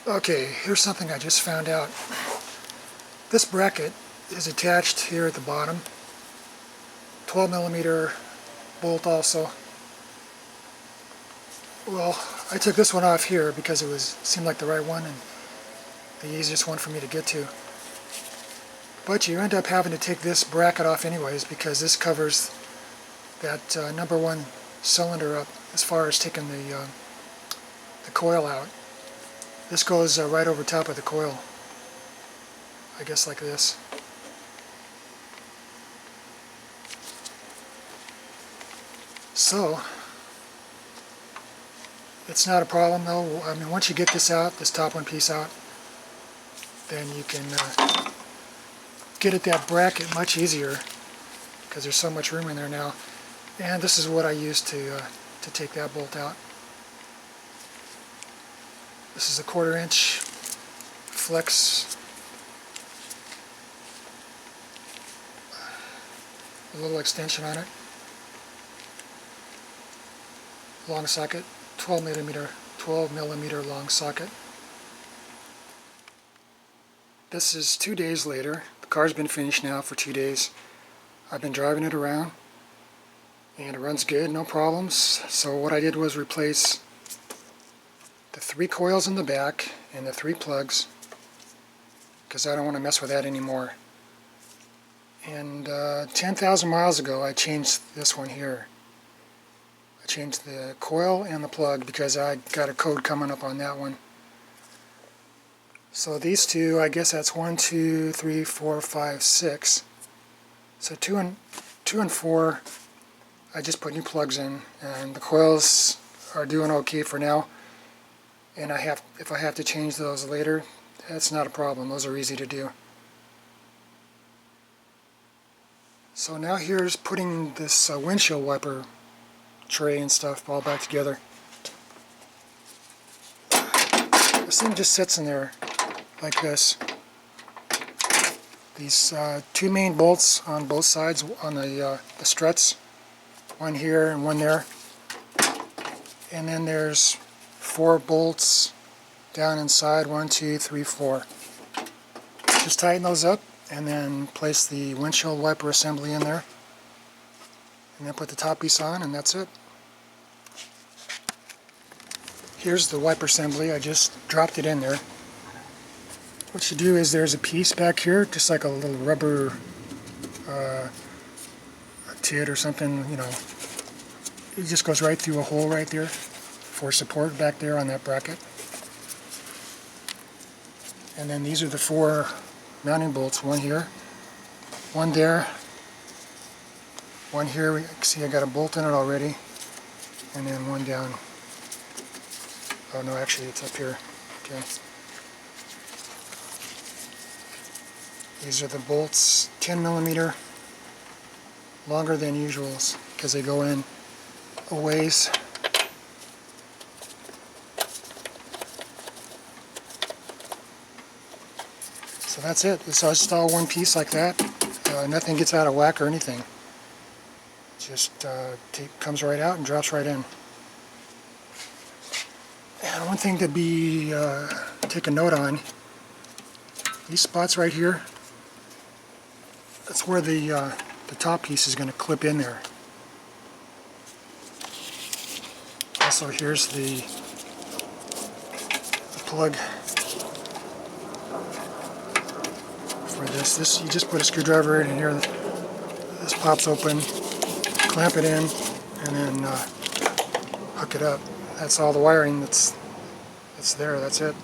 Okay, here's something I just found out. This bracket is attached here at the bottom. 12mm bolt also. Well, I took this one off here because seemed like the right one and the easiest one for me to get to. But you end up having to take this bracket off anyways because this covers that number one cylinder up as far as taking the coil out. This goes right over top of the coil, I guess like this. So, it's not a problem though. I mean, once you get this out, this top one piece out, then you can get at that bracket much easier because there's so much room in there now. And this is what I used to take that bolt out. This is a 1/4 inch flex, a little extension on it, long socket, 12mm long socket. This is 2 days later. The car's been finished now for 2 days. I've been driving it around and it runs good, no problems. So what I did was replace the 3 coils in the back and the 3 plugs because I don't want to mess with that anymore. And 10,000 miles ago I changed this one here. I changed the coil and the plug because I got a code coming up on that one. So these two, I guess that's 1, 2, 3, 4, 5, 6. So 2 and 4, I just put new plugs in, and the coils are doing okay for now. And if I have to change those later, that's not a problem. Those are easy to do. So now here's putting this windshield wiper tray and stuff all back together. This thing just sits in there like this. These 2 main bolts on both sides on the struts, one here and one there, and then there's 4 bolts down inside, 1, 2, 3, 4. Just tighten those up and then place the windshield wiper assembly in there, and then put the top piece on, and that's it. Here's the wiper assembly. I just dropped it in there. What you do is there's a piece back here, just like a little rubber tit or something, you know. It just goes right through a hole right there for support back there on that bracket. And then these are the 4 mounting bolts, one here, one there, one here. You can see I got a bolt in it already, and then one down. Oh no, actually it's up here. Okay. These are the bolts, 10mm, longer than usual because they go in a ways. So that's it. It's just all one piece like that. Nothing gets out of whack or anything. It just comes right out and drops right in. And one thing to be take a note on, these spots right here, that's where the top piece is going to clip in there. Also, here's the plug for this. This you just put a screwdriver in here. This pops open, clamp it in, and then hook it up. That's all the wiring that's there. That's it.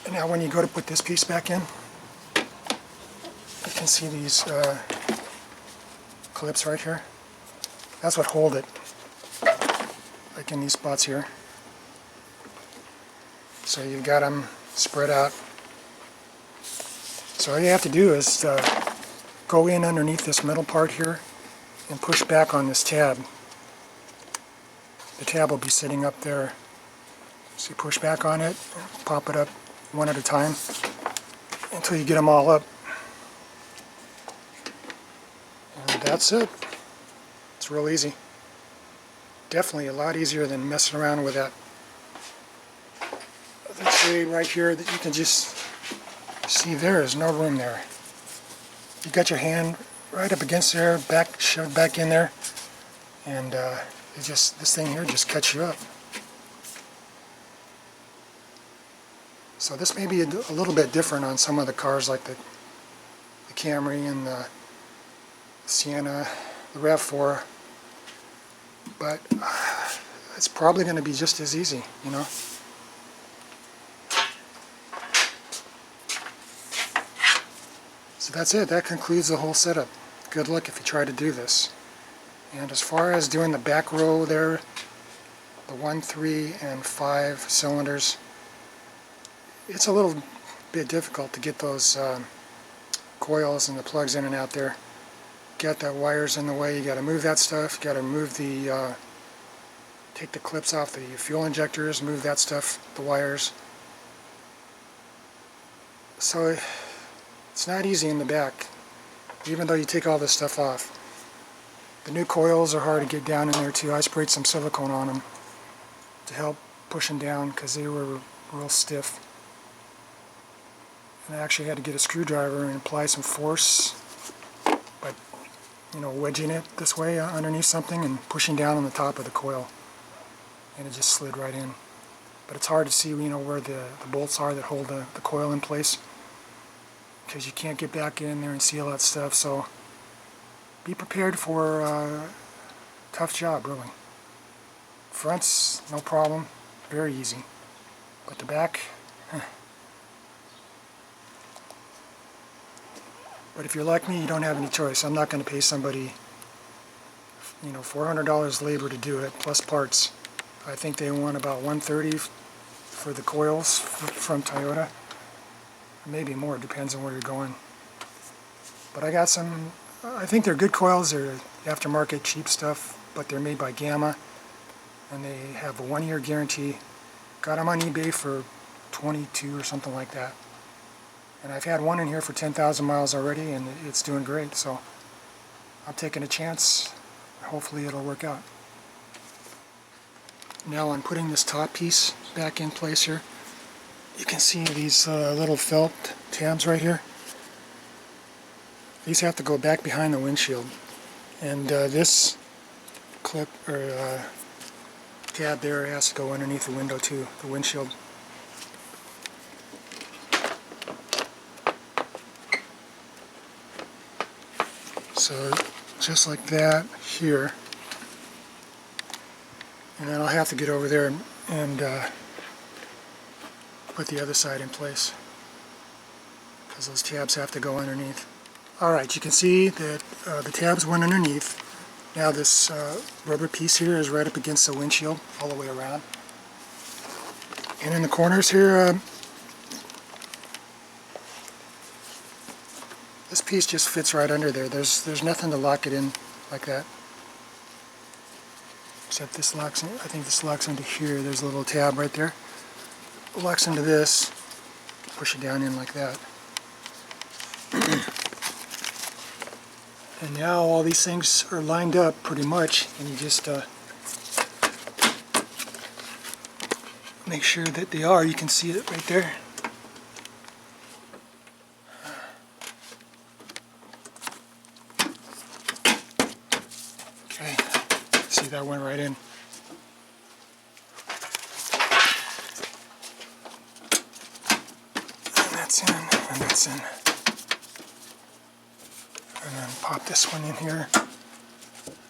And now when you go to put this piece back in, you can see these clips right here. That's what hold it, like in these spots here. So you've got them spread out. So all you have to do is go in underneath this metal part here and push back on this tab. The tab will be sitting up there. So you push back on it, pop it up one at a time until you get them all up. And that's it. It's real easy. Definitely a lot easier than messing around with that the tray right here that you can just see. There is no room there. You got your hand right up against there, shoved back in there, and this thing here just cuts you up. So this may be a little bit different on some of the cars like the Camry and the Sienna, the RAV4, but it's probably going to be just as easy, you know. So that's it. That concludes the whole setup. Good luck if you try to do this. And as far as doing the back row there, the 1, 3, and 5 cylinders, it's a little bit difficult to get those coils and the plugs in and out there. Got the wires in the way. You got to move that stuff. You got to move the take the clips off the fuel injectors, move that stuff, the wires. So it's not easy in the back, even though you take all this stuff off. The new coils are hard to get down in there too. I sprayed some silicone on them to help push them down because they were real stiff. And I actually had to get a screwdriver and apply some force by, you know, wedging it this way underneath something and pushing down on the top of the coil. And it just slid right in. But it's hard to see, you know, where the bolts are that hold the coil in place, because you can't get back in there and see all that stuff. So be prepared for a tough job, really. Fronts, no problem, very easy. But the back, But if you're like me, you don't have any choice. I'm not going to pay somebody, you know, $400 labor to do it, plus parts. I think they want about $130 for the coils from Toyota. Maybe more, depends on where you're going. But I got some, I think they're good coils. They're aftermarket cheap stuff, but they're made by Gamma, and they have a 1-year guarantee. Got them on eBay for $22 or something like that. And I've had one in here for 10,000 miles already, and it's doing great. So I'm taking a chance. Hopefully it'll work out. Now I'm putting this top piece back in place here. You can see these little felt tabs right here. These have to go back behind the windshield. And this clip or tab there has to go underneath the window too, the windshield. So just like that here, and then I'll have to get over there and put the other side in place because those tabs have to go underneath. Alright, you can see that the tabs went underneath. Now this rubber piece here is right up against the windshield all the way around. And in the corners here, this piece just fits right under there. There's nothing to lock it in like that. Except this locks in, I think this locks into here. There's a little tab right there. It locks into this. Push it down in like that. And now all these things are lined up pretty much, and you just make sure that they are. You can see it right there. Okay, see, that went right in. And that's in, and that's in. And then pop this one in here,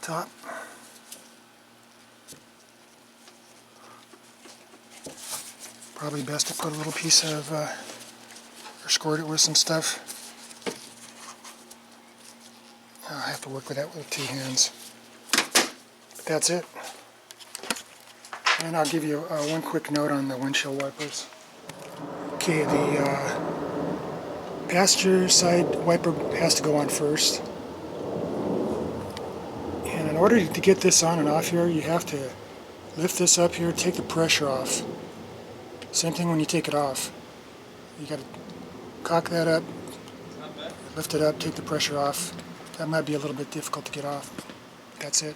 top. Probably best to put a little piece of, or squirt it with some stuff. I have to work with that with 2 hands. But that's it. And I'll give you one quick note on the windshield wipers. Okay, the passenger side wiper has to go on first. And in order to get this on and off here, you have to lift this up here, take the pressure off. Same thing when you take it off. You got to cock that up, lift it up, take the pressure off. That might be a little bit difficult to get off. That's it.